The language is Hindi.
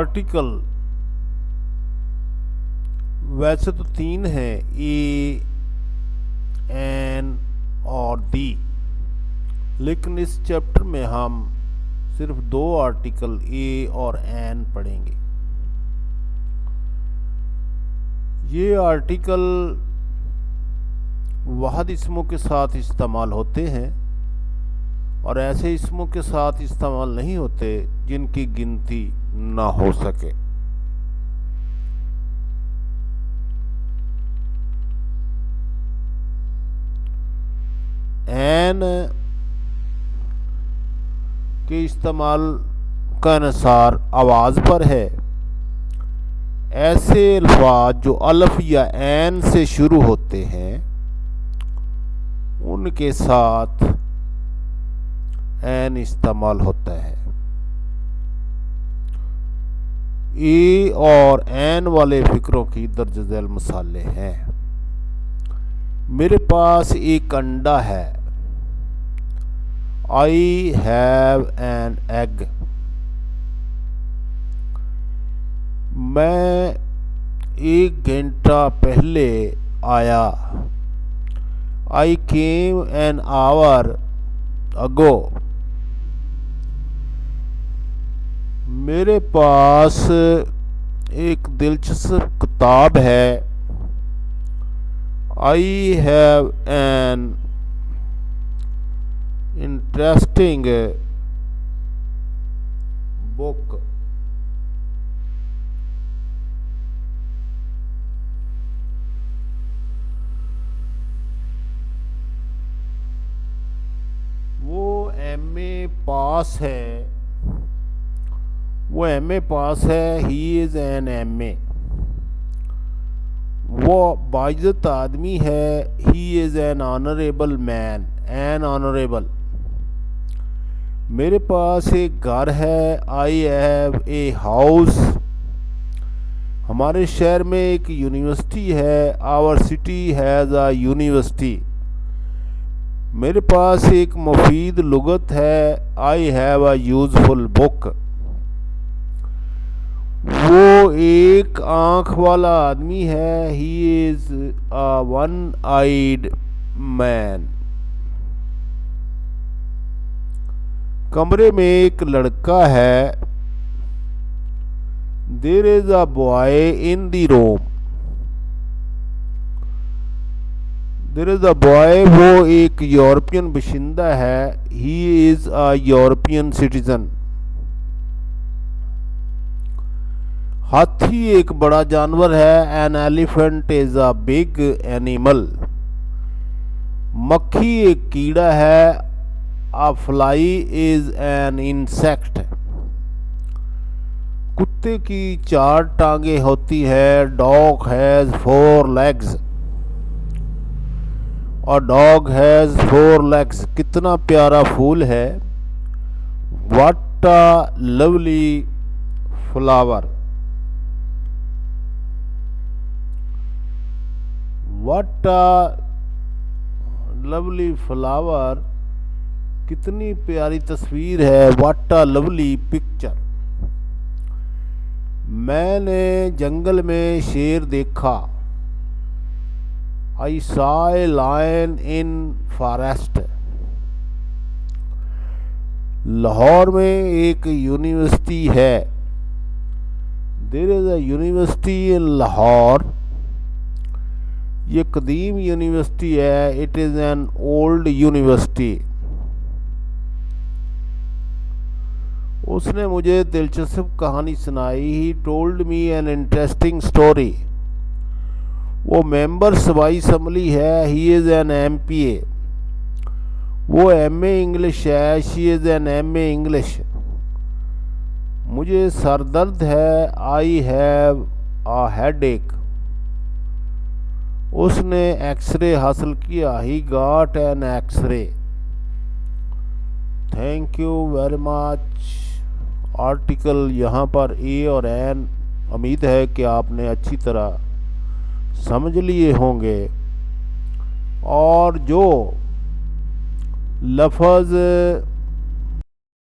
आर्टिकल वैसे तो तीन हैं, ए, एन और दी, लेकिन इस चैप्टर में हम सिर्फ दो आर्टिकल ए और एन पढ़ेंगे। ये आर्टिकल वाहिद इसमों के साथ इस्तेमाल होते हैं और ऐसे इसमों के साथ इस्तेमाल नहीं होते जिनकी गिनती ना हो सके। एन के इस्तेमाल का अनुसार आवाज़ पर है। ऐसे अल्फाज जो अल्फ या एन से शुरू होते हैं उनके साथ एन इस्तेमाल होता है। ए और एन वाले फिक्रों की दर्ज झैल मिसालें हैं। मेरे पास एक अंडा है। I have an egg. मैं एक घंटा पहले आया। I came an hour ago. मेरे पास एक दिलचस्प किताब है। I have an interesting book. वो एमए पास है। वो एमए पास है। He is an MA. वो बाइज्जत आदमी है। He is an honourable man. An honourable. मेरे पास एक घर है। I have a house. हमारे शहर में एक यूनिवर्सिटी है। Our city has a university. मेरे पास एक मुफीद लुगत है। I have a useful book. वो एक आँख वाला आदमी है। He is a one eyed man. कमरे में एक लड़का है। There is a boy in the room. There is a boy वो एक यूरोपियन बशिंदा है। He is a European citizen. हाथी एक बड़ा जानवर है। An elephant is a big animal. मक्खी एक कीड़ा है। A fly is an insect. कुत्ते की 4 टांगे होती है। Dog has 4 legs. और dog has 4 legs. कितना प्यारा फूल है। What a lovely flower. What a lovely flower. कितनी प्यारी तस्वीर है। What a lovely picture. मैंने जंगल में शेर देखा। I saw a lion in forest. Lahore में एक यूनिवर्सिटी है। There is a university in Lahore. ये कदीम यूनिवर्सिटी है। It is an old university. उसने मुझे दिलचस्प कहानी सुनाई। He told me an interesting story. वो मेंबर सूबाई असम्बली है। He is an MPA. वो एमए इंग्लिश है। She is an MA English. मुझे सर दर्द है। I have a headache. उसने एक्सरे हासिल किया। He got an X-ray. Thank you very much. Article यहाँ पर ए और एन उम्मीद है कि आपने अच्छी तरह समझ लिए होंगे और जो लफ्ज़